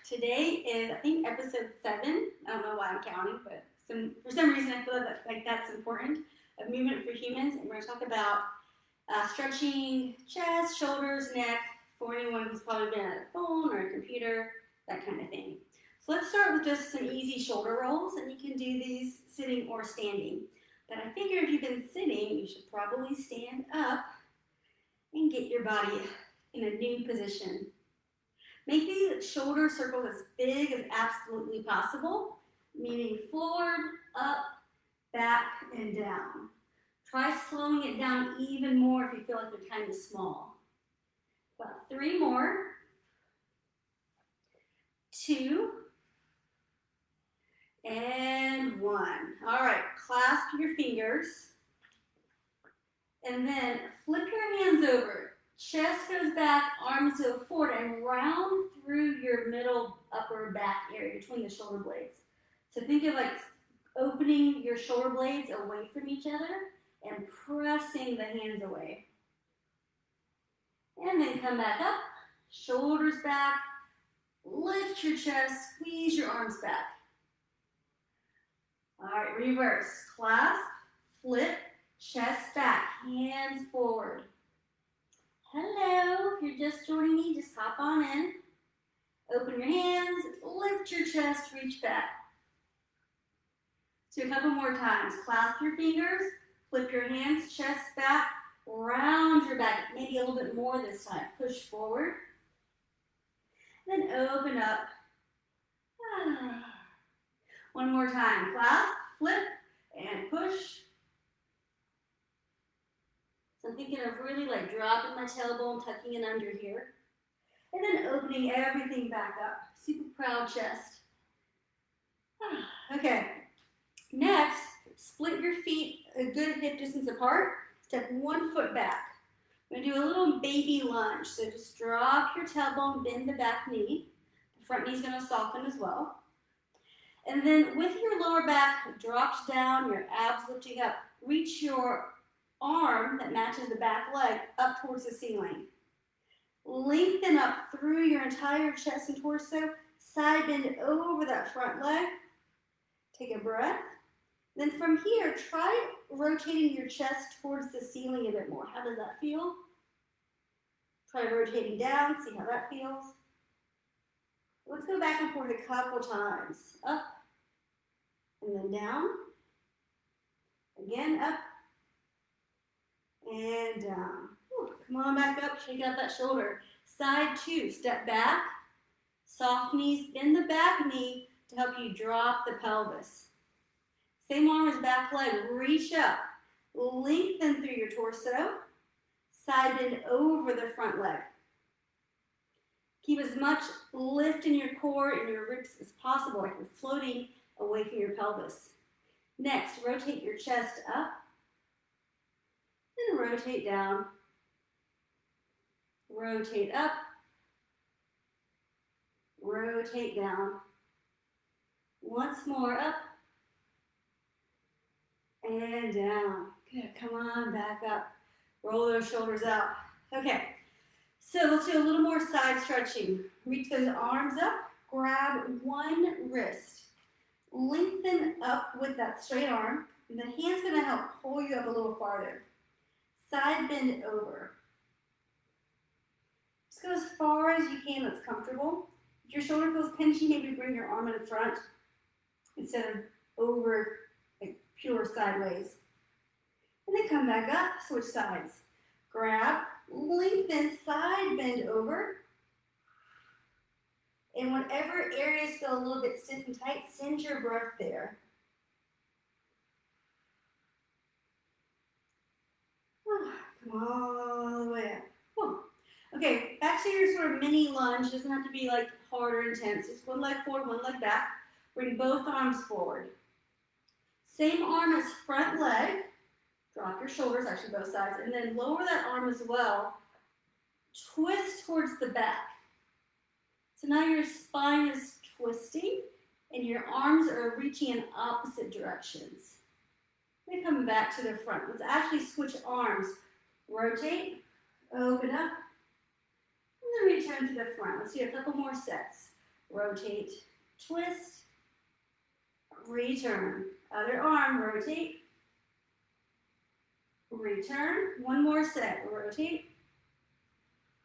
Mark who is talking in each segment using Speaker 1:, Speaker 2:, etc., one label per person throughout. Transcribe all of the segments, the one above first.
Speaker 1: Today is, I think, episode 7. I don't know why I'm counting, but for some reason I feel like that's important, of Movement for Humans. And we're going to talk about stretching chest, shoulders, neck, for anyone who's probably been at a phone or a computer, that kind of thing. So let's start with just some easy shoulder rolls, and you can do these sitting or standing. But I figure if you've been sitting, you should probably stand up and get your body in a new position. Make these shoulder circles as big as absolutely possible, meaning forward, up, back, and down. Try slowing it down even more if you feel like they're kind of small. About 3 more. 2. And 1. All right, clasp your fingers. And then flip your hands over. Chest goes back, arms go forward, and round through your middle upper back area between the shoulder blades. So think of like opening your shoulder blades away from each other and pressing the hands away. And then come back up, shoulders back, lift your chest, squeeze your arms back. All right, reverse. Clasp, flip, chest back, hands forward. Hello, if you're just joining me, just hop on in. Open your hands, lift your chest, reach back. Do a couple more times. Clasp your fingers, flip your hands, chest back, round your back. Maybe a little bit more this time. Push forward. Then open up. One more time. Clasp, flip, and push. So I'm thinking of really like dropping my tailbone, tucking it under here. And then opening everything back up. Super proud chest. Okay. Next, split your feet a good hip distance apart. Step 1 foot back. We're going to do a little baby lunge. So just drop your tailbone, bend the back knee. The front knee is going to soften as well. And then with your lower back drops down, your abs lifting up, reach your arm that matches the back leg up towards the ceiling. Lengthen up through your entire chest and torso. Side bend over that front leg. Take a breath. Then from here, try rotating your chest towards the ceiling a bit more. How does that feel? Try rotating down, see how that feels. Let's go back and forth a couple times. Up, and then down. Again, up, and down. Come on back up, shake out that shoulder. Side 2, step back. Soft knees, bend the back knee to help you drop the pelvis. Same arm as back leg, reach up. Lengthen through your torso. Side bend over the front leg. Keep as much lift in your core and your ribs as possible, like you're floating away from your pelvis. Next, rotate your chest up. Then rotate down. Rotate up. Rotate down. Once more, up. And down. Good, come on, back up. Roll those shoulders out. Okay, so let's do a little more side stretching. Reach those arms up, grab one wrist. Lengthen up with that straight arm, and the hand's gonna help pull you up a little farther. Side bend over. Just go as far as you can that's comfortable. If your shoulder feels pinchy, maybe bring your arm in front instead of over, like pure sideways. And then come back up, switch sides. Grab, lengthen, side bend over. And whatever areas feel a little bit stiff and tight, send your breath there. Come all the way up. Cool. Okay, back to your sort of mini lunge. It doesn't have to be like hard or intense. Just one leg forward, one leg back. Bring both arms forward. Same arm as front leg. Drop your shoulders, actually both sides, and then lower that arm as well. Twist towards the back. So now your spine is twisting and your arms are reaching in opposite directions. Then come back to the front. Let's actually switch arms. Rotate, open up, and then return to the front. Let's do a couple more sets. rotate, twist, return. Other arm, rotate, return. One more set, rotate,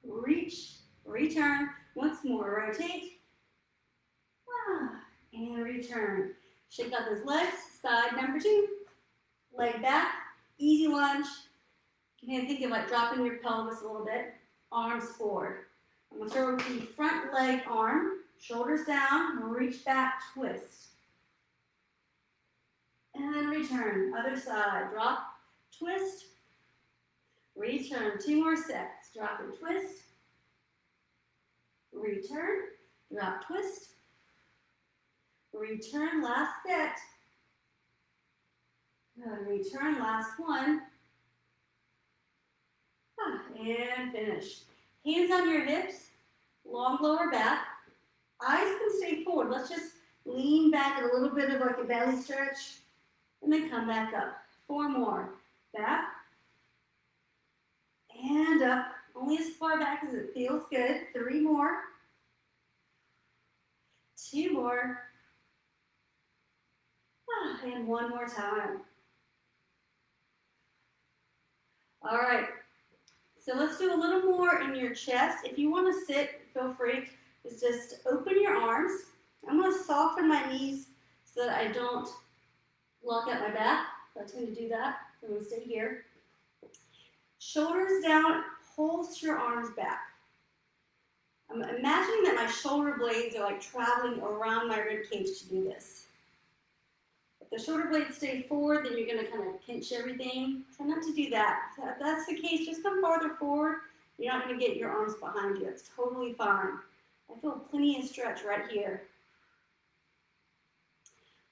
Speaker 1: reach, return. Once more, rotate, and return. Shake out those legs, side number 2. Leg back, easy lunge. You can think of like dropping your pelvis a little bit. Arms forward. I'm going to start with the front leg arm. Shoulders down, reach back, twist. And then return. Other side. Drop, twist, return. 2 more sets. Drop and twist. Return. Drop, twist. Return. Last set. Return. Last one. And finish. Hands on your hips. Long lower back. Eyes can stay forward. Let's just lean back at a little bit of like a belly stretch. And then come back up. 4 more. Back. And up. Only as far back as it feels good. 3 more. 2 more. And 1 more time. All right. So let's do a little more in your chest. If you want to sit, feel free. Just open your arms. I'm going to soften my knees so that I don't lock out my back. I tend to do that. So I'm going to stay here. Shoulders down, pulse your arms back. I'm imagining that my shoulder blades are like traveling around my rib cage to do this. If the shoulder blades stay forward, then you're going to kind of pinch everything. Try not to do that. If that's the case, just come farther forward. You're not going to get your arms behind you. That's totally fine. I feel plenty of stretch right here.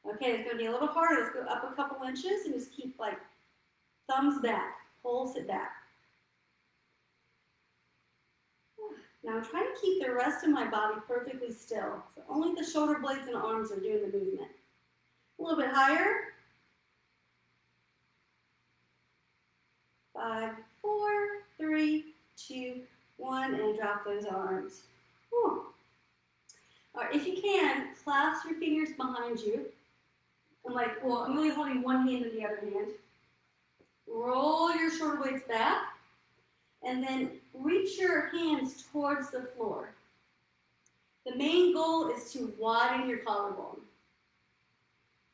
Speaker 1: Okay, it's going to be a little harder. Let's go up a couple inches and just keep like thumbs back. Pulse it back. Now I'm trying to keep the rest of my body perfectly still. So only the shoulder blades and arms are doing the movement. A little bit higher. 5, 4, 3, 2, 1, and drop those arms. Whew. All right, if you can, clasp your fingers behind you. I'm really holding one hand in the other hand. Roll your shoulder blades back, and then reach your hands towards the floor. The main goal is to widen your collarbone.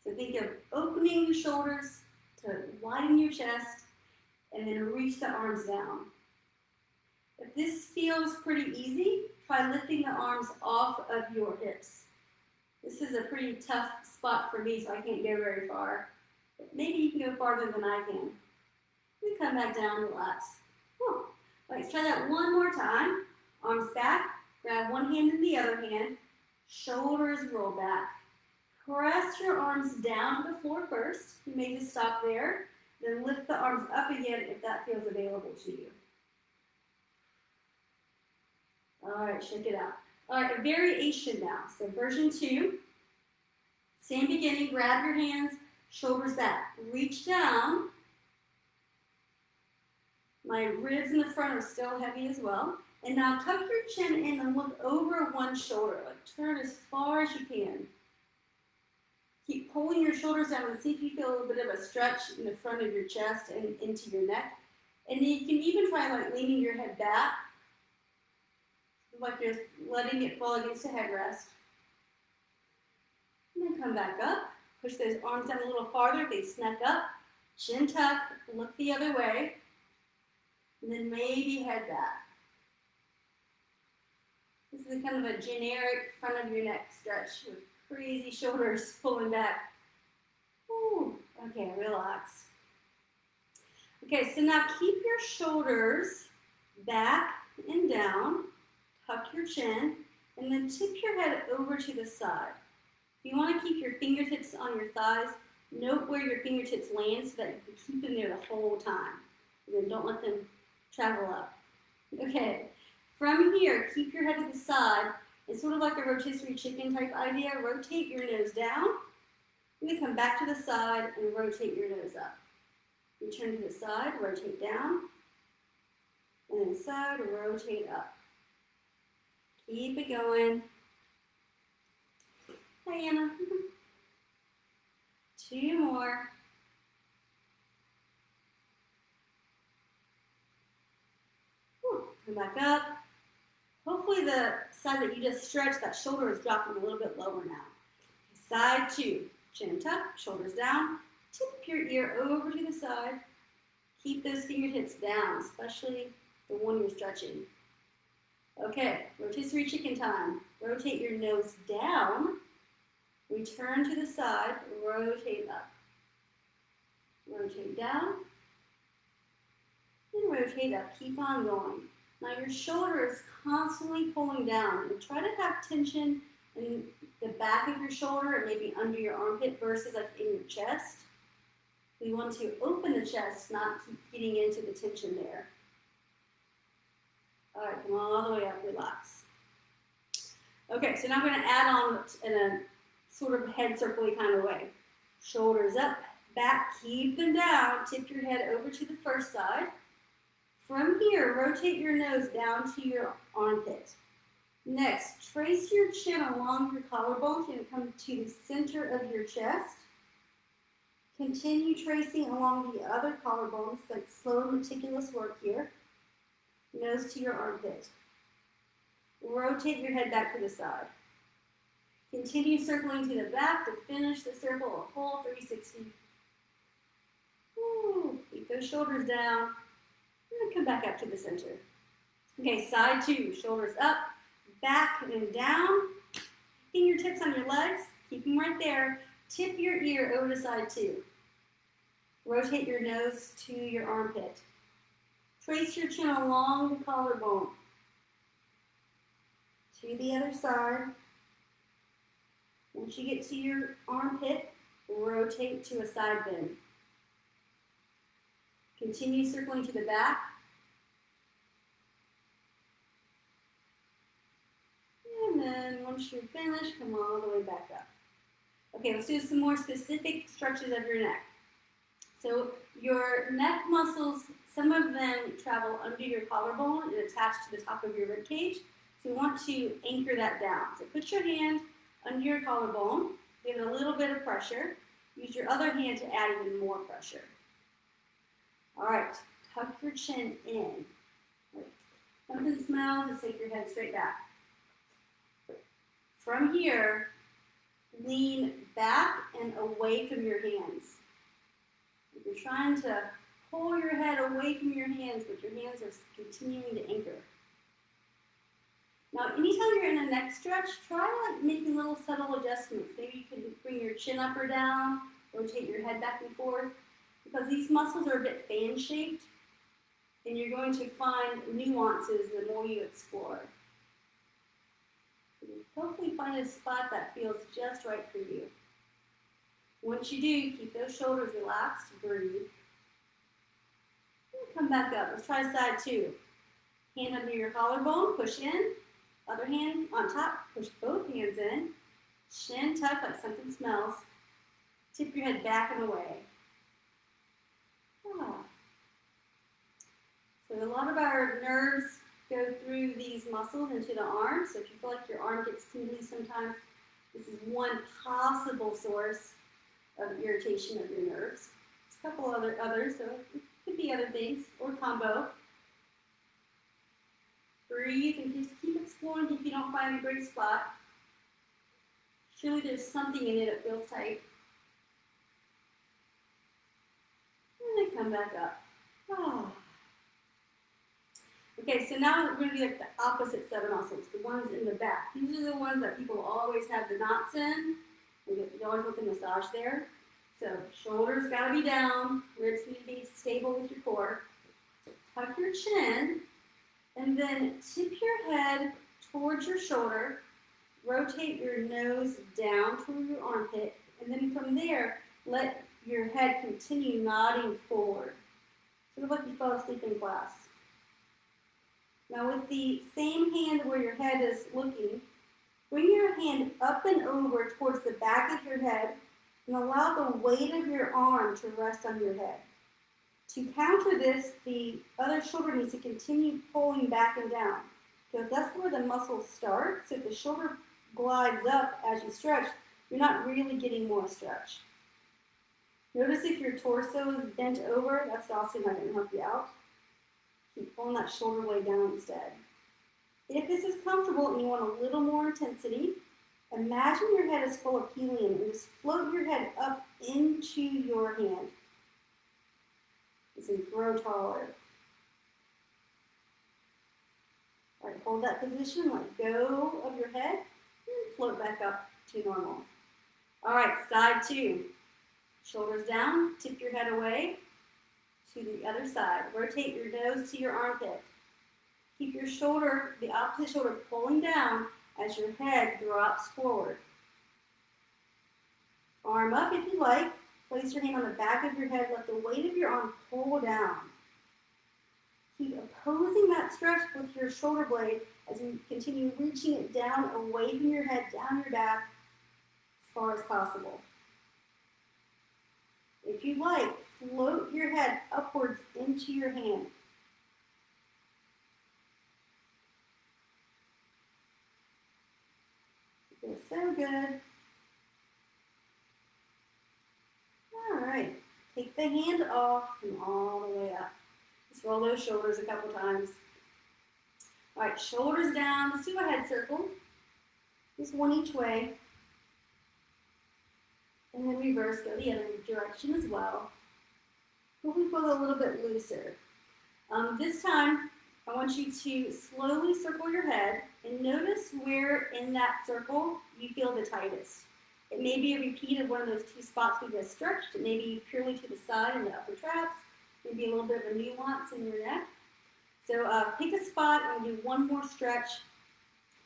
Speaker 1: So think of opening your shoulders to widen your chest, and then reach the arms down. If this feels pretty easy, try lifting the arms off of your hips. This is a pretty tough spot for me, so I can't go very far. But maybe you can go farther than I can. Then come back down, relax. Whew. Let's try that one more time. Arms back, grab one hand in the other hand, shoulders roll back. Press your arms down to the floor first. You may just stop there. Then lift the arms up again if that feels available to you. All right, check it out. All right, a variation now. So version 2. Same beginning, grab your hands, shoulders back. Reach down. My ribs in the front are still heavy as well. And now tuck your chin in and look over one shoulder. Like turn as far as you can. Keep pulling your shoulders down and see if you feel a little bit of a stretch in the front of your chest and into your neck. And then you can even try like leaning your head back, like you're letting it fall against a headrest. And then come back up. Push those arms down a little farther. They snuck up. Chin tuck. Look the other way. And then maybe head back. This is kind of a generic front of your neck stretch with crazy shoulders pulling back. Ooh, okay, relax. Okay, so now keep your shoulders back and down. Tuck your chin, and then tip your head over to the side. If you want to keep your fingertips on your thighs, note where your fingertips land so that you can keep them there the whole time. And then don't let them travel up. Okay, from here, keep your head to the side. It's sort of like a rotisserie chicken type idea. Rotate your nose down. And then come back to the side and rotate your nose up. Return to the side, rotate down. And then side, rotate up. Keep it going. Okay, Anna. 2 more. Whew. Come back up. Hopefully the side that you just stretched, that shoulder is dropping a little bit lower now. Side 2. Chin tuck, shoulders down. Tip your ear over to the side. Keep those fingertips down, especially the one you're stretching. Okay, rotisserie chicken time. Rotate your nose down. Return to the side. Rotate up. Rotate down. And rotate up. Keep on going. Now your shoulder is constantly pulling down. And try to have tension in the back of your shoulder and maybe under your armpit versus like in your chest. We want to open the chest, not keep getting into the tension there. All right, come all the way up, relax. Okay, so now I'm going to add on in a sort of head circle-y kind of way. Shoulders up, back, keep them down. Tip your head over to the first side. From here, rotate your nose down to your armpit. Next, trace your chin along your collarbone and come to the center of your chest. Continue tracing along the other collarbones, like slow, meticulous work here. Nose to your armpit. Rotate your head back to the side. Continue circling to the back to finish the circle, a full 360. Woo. Keep those shoulders down. And come back up to the center. Okay, side 2, shoulders up, back and down. Fingertips on your legs, keep them right there. Tip your ear over to side 2. Rotate your nose to your armpit. Trace your chin along the collarbone. To the other side. Once you get to your armpit, rotate to a side bend. Continue circling to the back. And then once you're finished, come all the way back up. Okay, let's do some more specific stretches of your neck. So your neck muscles, some of them travel under your collarbone and attach to the top of your rib cage. So we want to anchor that down. So put your hand under your collarbone, give it a little bit of pressure. Use your other hand to add even more pressure. All right, tuck your chin in. Something smells, just take your head straight back. From here, lean back and away from your hands. If you're trying to pull your head away from your hands, but your hands are continuing to anchor. Now, anytime you're in a neck stretch, try like making little subtle adjustments. Maybe you can bring your chin up or down, rotate your head back and forth, because these muscles are a bit fan-shaped, and you're going to find nuances the more you explore. Hopefully find a spot that feels just right for you. Once you do, keep those shoulders relaxed, breathe. And come back up. Let's try side 2. Hand under your collarbone, push in. Other hand on top, push both hands in. Chin tuck like something smells. Tip your head back and away. Ah. So a lot of our nerves go through these muscles into the arm. So if you feel like your arm gets tingly sometimes, this is one possible source of irritation of your nerves. There's a couple others, so it could be other things, or combo. Breathe and just keep exploring if you don't find a great spot. Surely there's something in it that feels tight. And then come back up. Ah. Okay, so now we're going to do like the opposite set of muscles, the ones in the back. These are the ones that people always have the knots in. You always want the massage there. So shoulders got to be down, ribs need to be stable with your core. Tuck your chin, and then tip your head towards your shoulder. Rotate your nose down toward your armpit, and then from there, let your head continue nodding forward. Sort of like you fell asleep in class. Now with the same hand where your head is looking, bring your hand up and over towards the back of your head and allow the weight of your arm to rest on your head. To counter this, the other shoulder needs to continue pulling back and down. So that's where the muscle starts. So if the shoulder glides up as you stretch, you're not really getting more stretch. Notice if your torso is bent over, that's also not going to help you out. Keep pulling that shoulder blade down instead. If this is comfortable and you want a little more intensity, imagine your head is full of helium and just float your head up into your hand. And grow taller. All right, hold that position, let go of your head, and float back up to normal. All right, side two. Shoulders down, tip your head away to the other side. Rotate your nose to your armpit. Keep your shoulder, the opposite shoulder, pulling down as your head drops forward. Arm up if you like. Place your hand on the back of your head. Let the weight of your arm pull down. Keep opposing that stretch with your shoulder blade as you continue reaching it down away from your head, down your back, as far as possible. If you like, float your head upwards into your hand. It feels so good. All right, take the hand off and all the way up. Let's roll those shoulders a couple times. All right, shoulders down. Let's do a head circle. Just one each way. And then reverse, go the other direction as well. Hopefully feel a little bit looser. This time, I want you to slowly circle your head and notice where in that circle you feel the tightest. It may be a repeat of one of those two spots we just stretched. It may be purely to the side in the upper traps. Maybe a little bit of a nuance in your neck. So pick a spot and we'll do one more stretch.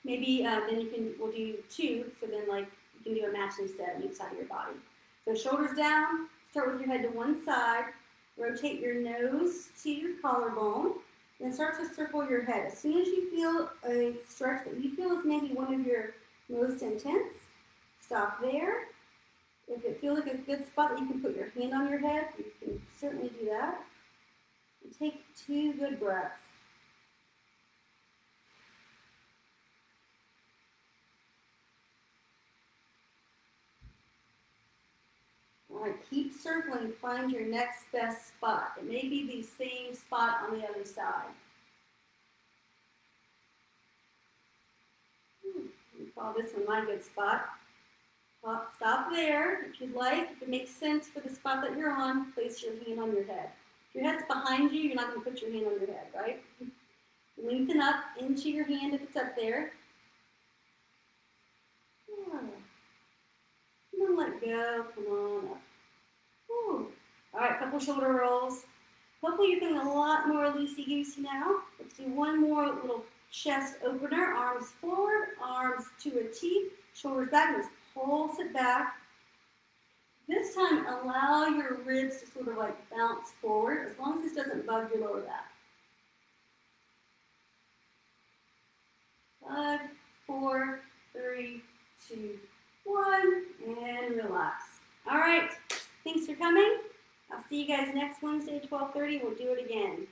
Speaker 1: Maybe then we'll do two. So then you can do a matching set on each side of your body. So shoulders down. Start with your head to one side. Rotate your nose to your collarbone. Then start to circle your head. As soon as you feel a stretch that you feel is maybe one of your most intense, stop there. If it feels like a good spot that you can put your hand on your head, you can certainly do that. And take 2 good breaths. All right, keep circling, find your next best spot. It may be the same spot on the other side. We call this one my good spot. Stop there if you'd like. If it makes sense for the spot that you're on, place your hand on your head. If your head's behind you, you're not going to put your hand on your head, right? Lengthen up into your hand if it's up there. And then let go. Come on up. All right, couple shoulder rolls. Hopefully you're feeling a lot more loosey-goosey now. Let's do one more little chest opener. Arms forward, arms to a T, shoulders back. Let's pulse it back. This time, allow your ribs to sort of bounce forward, as long as this doesn't bug your lower back. 5, 4, 3, 2, 1, and relax. All right, thanks for coming. I'll see you guys next Wednesday, 12:30. We'll do it again.